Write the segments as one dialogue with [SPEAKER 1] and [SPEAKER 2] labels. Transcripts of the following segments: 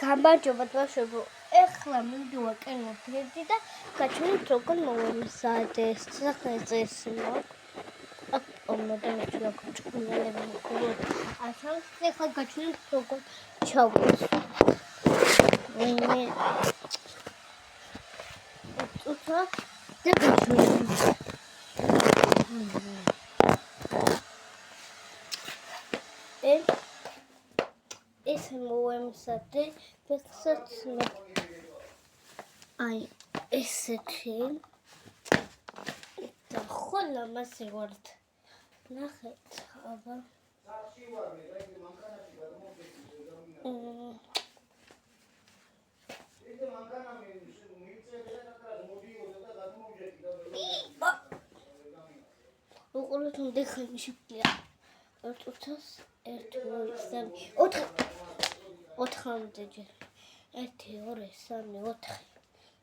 [SPEAKER 1] გამარჯობა ბავშვებო. ეხლა მივდივარ კინოთეატრში და გაჩვენებთ როგორ მოვემზადეს სახელმწეს ეხლა გაჩვენებთ როგორ ჩავდეს უცა და გაჩვენებთ ეს მოვემზადე ფეხსაც აი ესეთი და ხოლო მასე ვართ ნახეთ აბა უყურეთ უნდა ხანი შეფლია 4-4-4 ჯერ 1-2-3-4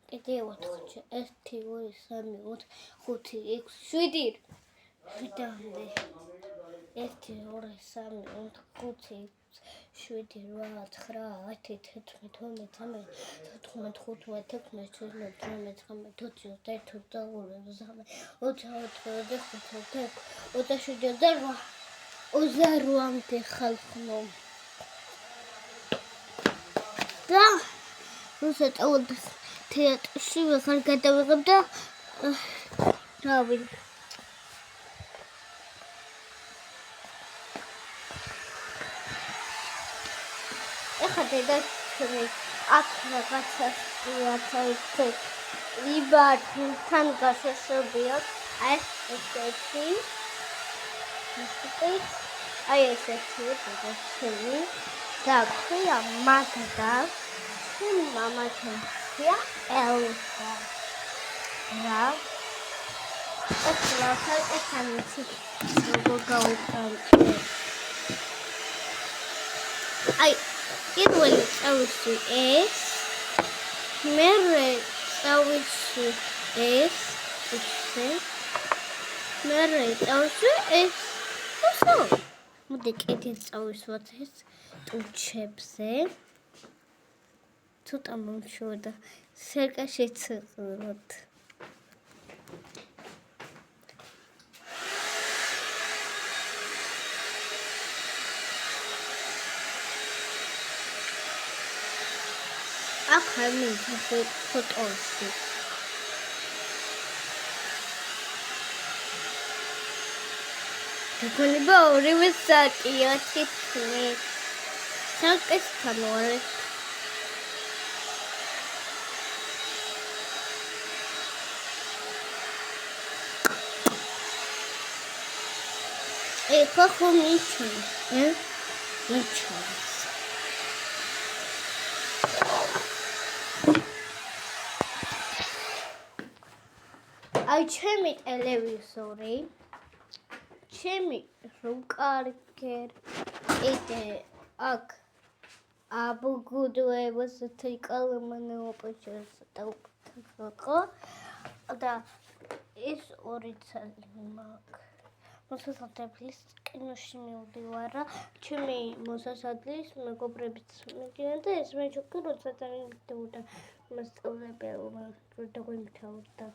[SPEAKER 1] კიდე 4 1-2-3-4-5-6-7 ვიდამდე 1-2-3-4-5-6-7-8-9-10-11-12-13-14-15-16 28 ხალხო და რუსეთაოდ თეატრში ვეღარ გადავიღებ და რავი ეხლა დედაჩემი აქ რაღაცას იბართან გაშოშობიოთ ესეთი აი ესეთი დედაჩემი და ქვია მაგდა ჩემი მამაჩემი ქვია ელსა რა ეხლა ესამიცი როგორ გავუყავ აი პირველი წავისი ეს მერე წავისი ეს ისე მერე წავისი ეს უსო მოდი კიდე წავისვათ ეს ტუჩებზე ცოტა მომშოდა სერკა შეცეყოთ აქ ამი ფოტოში გოლიბა ორივე საკია თითქმის საკეს თამოარე ეხლა ხომ მიჩვენს მიჩვენს აი ჩემი ტელევიზორი ჩემი რუკარგერ იდე აქ აბუგუდუებას თიკალმანე ოპოჩეს დაუკეთო და ეს ორი ცალი მაგ მოსასადლის კინოში მივდივარ რა ჩემი მოსასადლის მეგობრებიც მიდიან და ეს მე ჩუქი როცა დავიდოდა მასწავლებელმა როცა გვიმთავრდა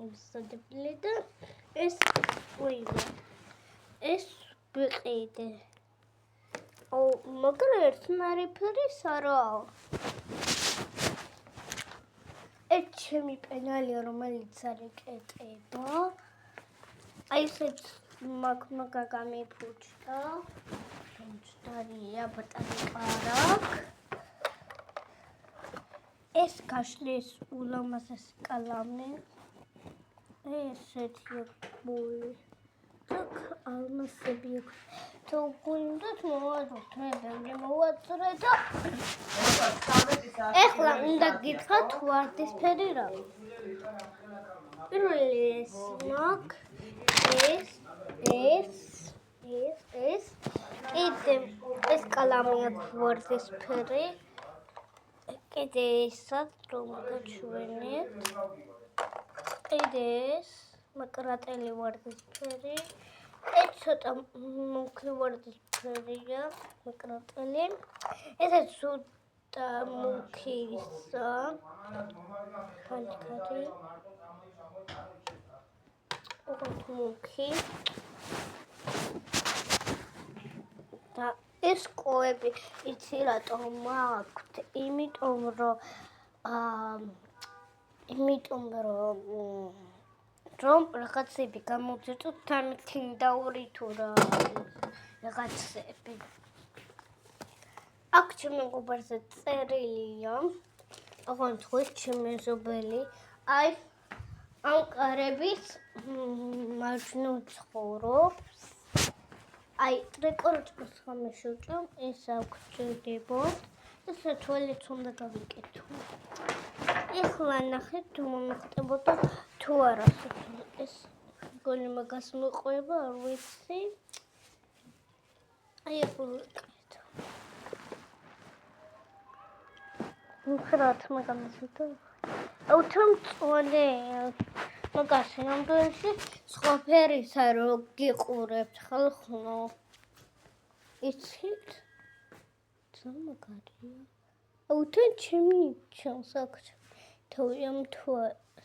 [SPEAKER 1] მოსადებელი და ეს ეს ვიყიდე მაგრამ ერთნაირფერის არაა ეს ჩემი პენალია რომელიც არ ეკეტება აი ესეც მაგ გამიფუჭდა მჭდარია ბატონიკარაკ ეს გაშლის ულამაზესი კალამი ესეთი ბული так алмასები თუ გუნდათ მოვაწრე და ეხლა უნდა გითხრათ ვარდისფერი რა პირველი ეს მაგ ეს კიდე ეს კალამი აქვს ვარდისფერი კიდე ესაც რომ გაჩვენეთ კიდე ეს მაკრატელი ვარდისფერი ეს ცოტა მუქი ვარდისფერია, მიკროტელი. ესეც ცოტა მუქისა. ხალხი. ოღონდ მუქი. და ეს კოები იცი რატომ აქვთ? იმიტომ რომ რაღაცები გამოძერწოთ თან თინდაური თუ რაღაცები. აქ ჩემი მეგობარზე წერილია, ოღონდ ხუთ ჩემი ზობელი, აი ამ კარების მარჯვნივ ცხოვრობს. აი რეკორდს ხამეშუჭამ ეს აქვს ჭირდებოდ. ეს თვალიც უნდა გავიკეთო. ეხლა ნახეთ თუ მომხდებოდა თუ არა ეს გონი მაგას მოყვება არ ვიცი. აი ეს ვიკეთო. მხრათ მაგამისუთა. აუთან წვალე მაგას ნამდვილში სხვა ფერისა რო გიყურებთ ხალხო. იცით? მაგარია. აუთან ჩემი ჩანს აქ თავიამ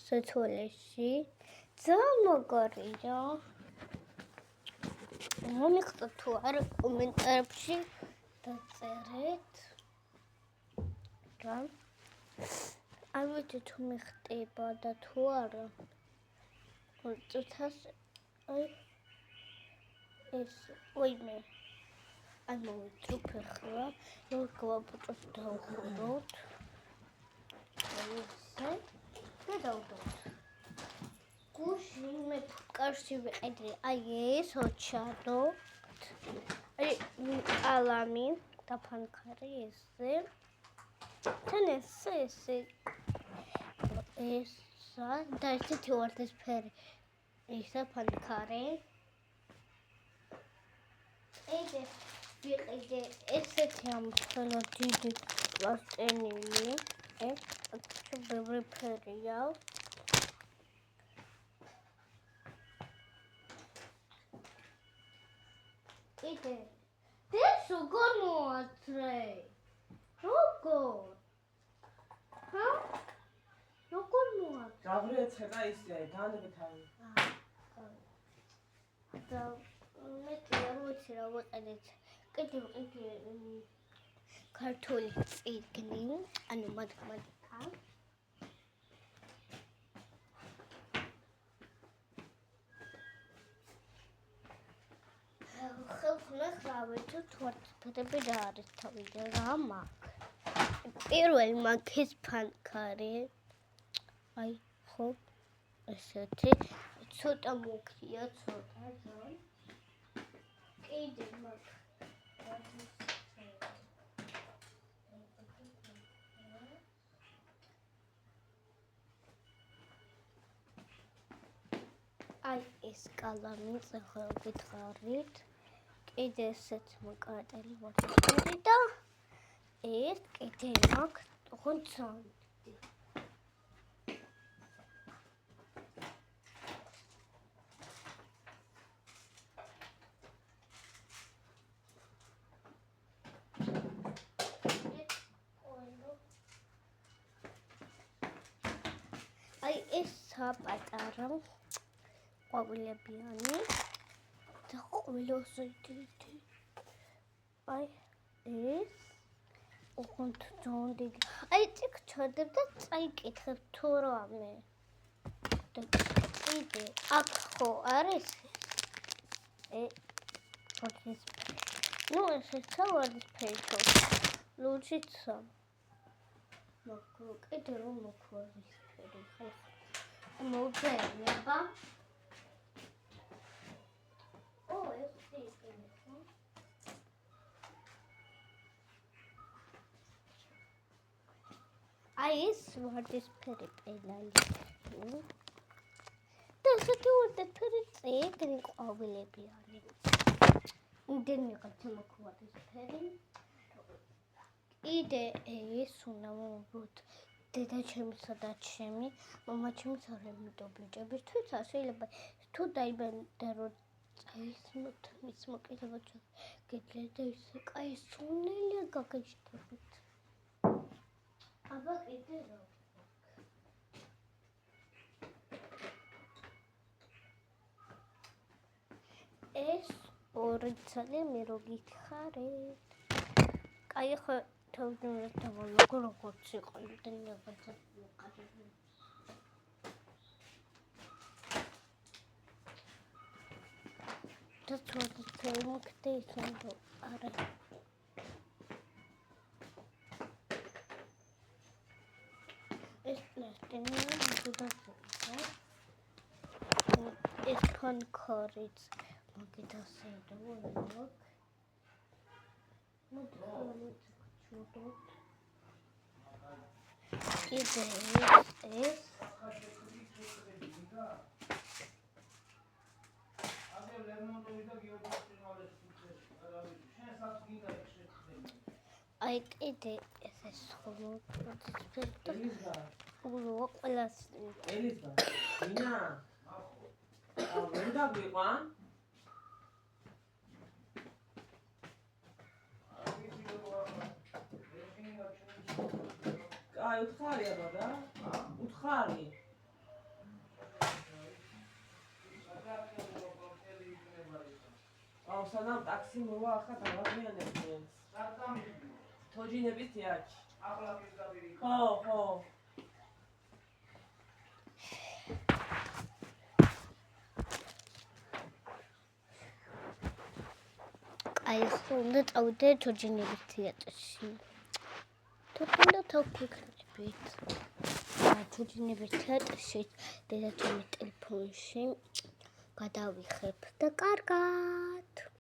[SPEAKER 1] სათვალეში. მაგარია. მომიხდათ თუ არა კომენტარებში დაწერეთ. რა? არ ვიცი თუ მიხდება და თუ არა. წუთას აი ეს ვაიმე აი მოვიწრუფ ახლა რომ გავაპოჭოთ დავხუროთ ესე და დავდოთ გუში მე კარში ვიყიდე აი ეს ოჩადოთ აი ალამი და ფანქარი ესე თან ესე და ესეთი ვარდისფერი ისა ფანქარი ვიყიდე ესეთი ამ ხოლო დიდი პლასტინილი ეს ბევრი ფერია იდე ეს როგორ მოაწრე როგორ ჰა როგორ მოაწრე
[SPEAKER 2] გავრიცხე და ისე განებით არის
[SPEAKER 1] და მე არ ვიცი რა ვიყიდეთ კიდევ ქართული წიგნი ანუ მათემატიკა ხალხმა ხავეთ თუ ვარდისფერები რა არის თავიდან რა მაქვს პირველი მაქვს ფანქარი აი ხო ესეთი ცოტა მუქია ცოტა ზონ კიდე მაქვს აი ეს კალამი წახალობით ხარით კიდე ესეც მოკარტელი ვარდისფერი და ეს კიდე მაქვს ოღონდ აი ეს საპატარა ყვავილებიანი და ყველაზე დიდი აი ეს ოღონდ ძონდი აი წიქ ჩადებ და წაიკითხებ თუ რამე და კიდე აქ ხო არის ну ეს ვარდისფერი ლუჩიცა მაგ კიდე რომ მოქვარდისფერი ხალხი მოუწერება აი ეს ვარდისფერი პენალი და ესეთი ვარდისფერი წიგნი ყვავილებიანი იმდენი რაღაცა მაქვს ვარდისფერი კიდე ეს უნდა მოვუბროთ დედა ჩემისა და ჩემი მამა ჩემის არ ემიტო ბიჭებისთვის შეიძლება თუ დაიბანდა რომ ის მოკიდება გეძლე და ისე კაი სუნელია გაგეშტებით. აბა კიდე რა ეს ორი ძალიან მე რო გითხარით. კაი ხო თავდაპირველად დავალაგო როგორც იყო იმდენი რაღაცა ვიყავი. და თვითონ მოკდე ისონდო არა. ეს ნახტენია მოგდასა. ეს კონკორიც მოგდასა და კიდე ეს აი კიდე ეს ხოლმე ულო ყველას
[SPEAKER 2] ელიზა მინა ვერ დაგვიყვან აი უთხარი აბა და უთხარი აუ სანამ ტაქსი მოვა ახლა დავაგვიანებთ თოჯინების თეატრში ხო
[SPEAKER 1] აი ხონდა წავიდე თოჯინების თეატრში. თქონდა თავფიქრებით. თოჯინების თეატრში დედაჩემის ტელეფონში გადავიხებ და კარგად